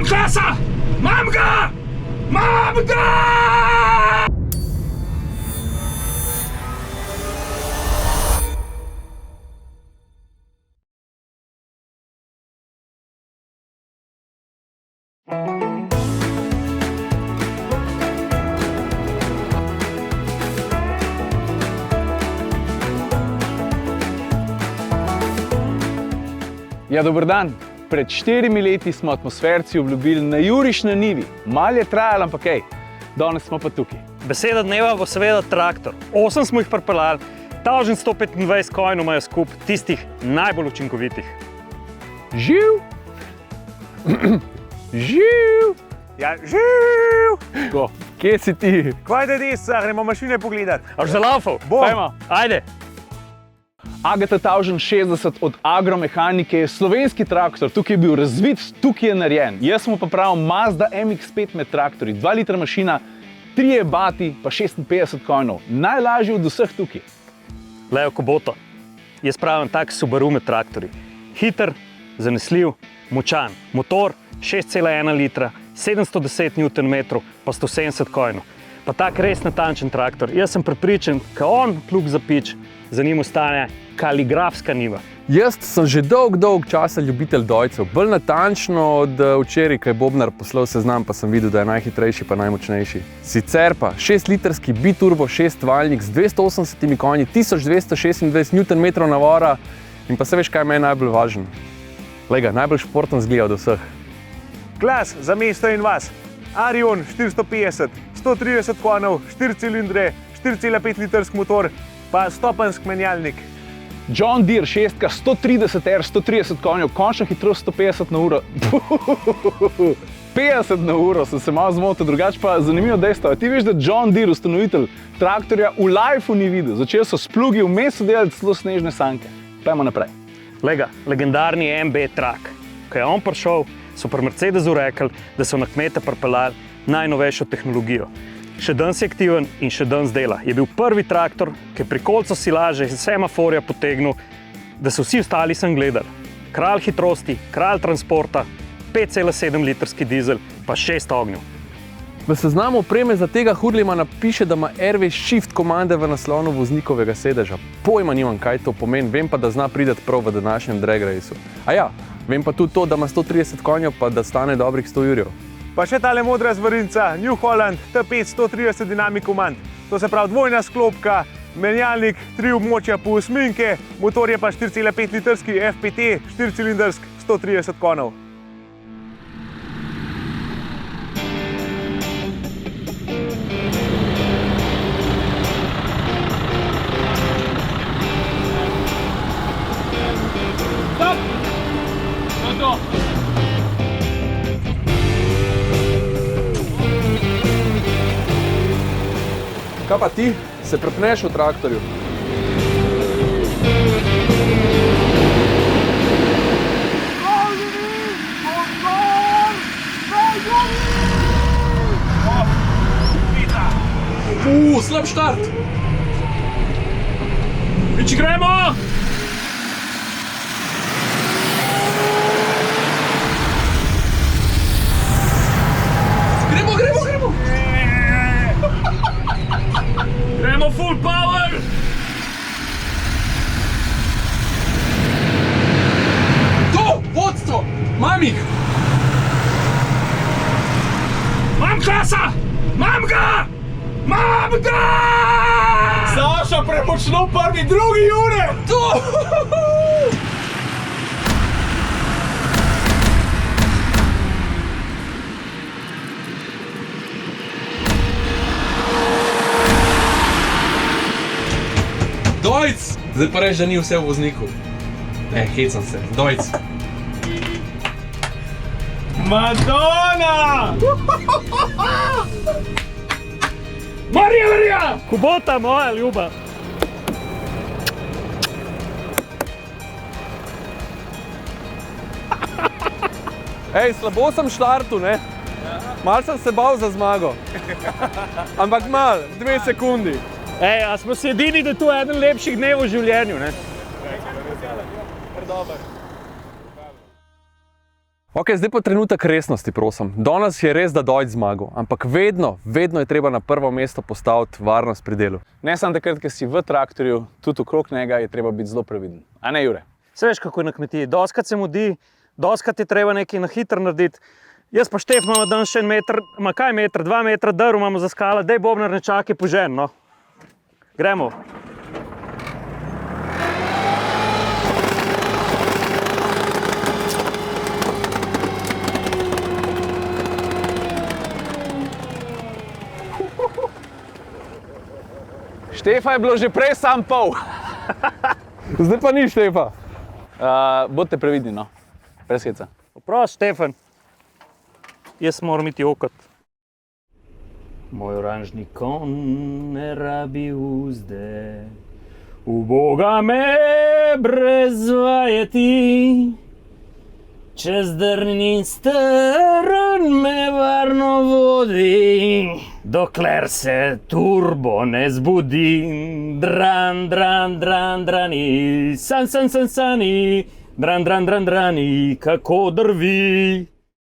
Mam klasa! Mam ga! Mam ga! Ja, dober dan. Pred 4 leti smo atmosferci obljubili na juriš na njivi. Malo je trajalo, ampak hej, danes smo pa tukaj. Beseda dneva bo seveda traktor. 8 smo jih pripeljali, 1125 konjev imajo skupaj, tistih najbolj učinkovitih. Živ! Živ! Ja, živ! Ko, kje si ti? Kaj da res, gremo mašine pogledati? A že zalaufal? Pojmo. Ajde! Agata 1060 od Agromehanike je slovenski traktor, tukaj je bil razvit, tukaj je narejen. Jaz smo pa prav Mazda MX-5 med traktorji, 2 litra mašina, 3 bati pa 56 konjev. Najlažji od vseh tukaj. Leo Kubota. Jaz pravim tak Subaru med traktorji. Hiter, zanesljiv, močan. Motor 6,1 litra, 710 Nm, pa 170 konjev. Pa tak res natančen traktor. Jaz sem prepričan, ka on plug za pič, za njim ostane kaligrafska njiva. Jaz sem že dolg časa ljubitelj dojcev. Bolj natančno od včeraj, ko je Bobnar poslal seznam, pa sem videl, da je najhitrejši pa najmočnejši. Sicer pa 6-litrski biturbo 6-valjnik z 280 konji, 1226 Nm navora in pa se veš, kaj me je najbolj važno. Lega, najbolj športen zgleda od vseh. Klas za mesto in vas. Arion 450, 130 konjev, 4 cilindre, 4,5 litrski motor, pa stopenjski menjalnik. John Deere 6, 130R, 130 konjev, končna hitrost 150 na uro. 50 na uro, sem se malo zmotil, drugače pa zanimivo dejstvo. Ti veš, da John Deere, ustanovitelj traktorja, v lifeu ni videl. Začeli so s plugi, vmes so delali celo snežne sanke. Pojmo naprej. Lega, legendarni MB Trak. Ko je on prišel, so pri Mercedesu rekli, da so na kmete pripeljali najnovejšo tehnologijo. Še danes je aktiven in še danes dela. Je bil prvi traktor, ki je pri kolcu silaže in semaforja potegnil, da so vsi ostali sem gledali. Kralj hitrosti, kralj transporta, 5,7 litrski dizel, pa 6 ognjev. V seznamu opreme za tega hurlimana piše, da ima RV Shift komande v naslonu voznikovega sedeža. Pojma nimam, kaj to pomeni, vem pa, da zna priti prav v današnjem drag raceu. A ja, vem pa tudi to, da ima 130 konjev, pa da stane dobrih 100 jurjev. Pa še tale modra zvarinca, New Holland T5 130 Dynamic Command. To se pravi dvojna sklopka, menjalnik, 3 območja po osminke, motor je pa 4,5 litrski FPT, 4-cilindrski, 130 konjev. Kaj pa ti? Se prepneš v traktorju? Slab štart! Piči gremo! Gremo! Gremo full power! To! Vodstvo! Mam jih! Mam klasa! Mam ga! Mam ga! Saša, premočno prvi, drugi Jure! To! Dojc! Zdaj pa reč, da ni vse v vozniku. Ne, hecam se. Dojc! Madonna! Marija! Kubota, moja ljuba! Ej, slabo sem štartu, ne? Mal sem se bal za zmago. Ampak mal, 2 sekundi. Ej, a smo si edini, da je to eden lepših dnev v življenju, ne? Ok, zdaj pa trenutek resnosti, prosim. Danes je res, da Dojč zmagal, ampak vedno je treba na prvo mesto postaviti varnost pri delu. Ne samo takrat, ko si v traktorju, tudi okrog njega je treba biti zelo previden. A ne, Jure? Se veš, kako je na kmetiji. Doskrat se mudi, doskrat je treba nekaj na hitro narediti. Jaz pa Štef imamo danes še en meter, ma kaj meter, 2 metra drv imamo za skala, dej Bobnar ne čakaj požen, no. Gremo. Štefa je bilo že prej sam pol. Zdaj pa ni Štefa. Bodite previdni, no. Brez heca. Oprosti, Štefan. Jaz moram iti okat. Moj oranžni kon ne rabi uzde, uboga me brez vajeti. Čez drnin strn me varno vodi, dokler se turbo ne zbudi. Dran, dran, dran, drani, sani, dran, dran, dran, drani, kako drvi.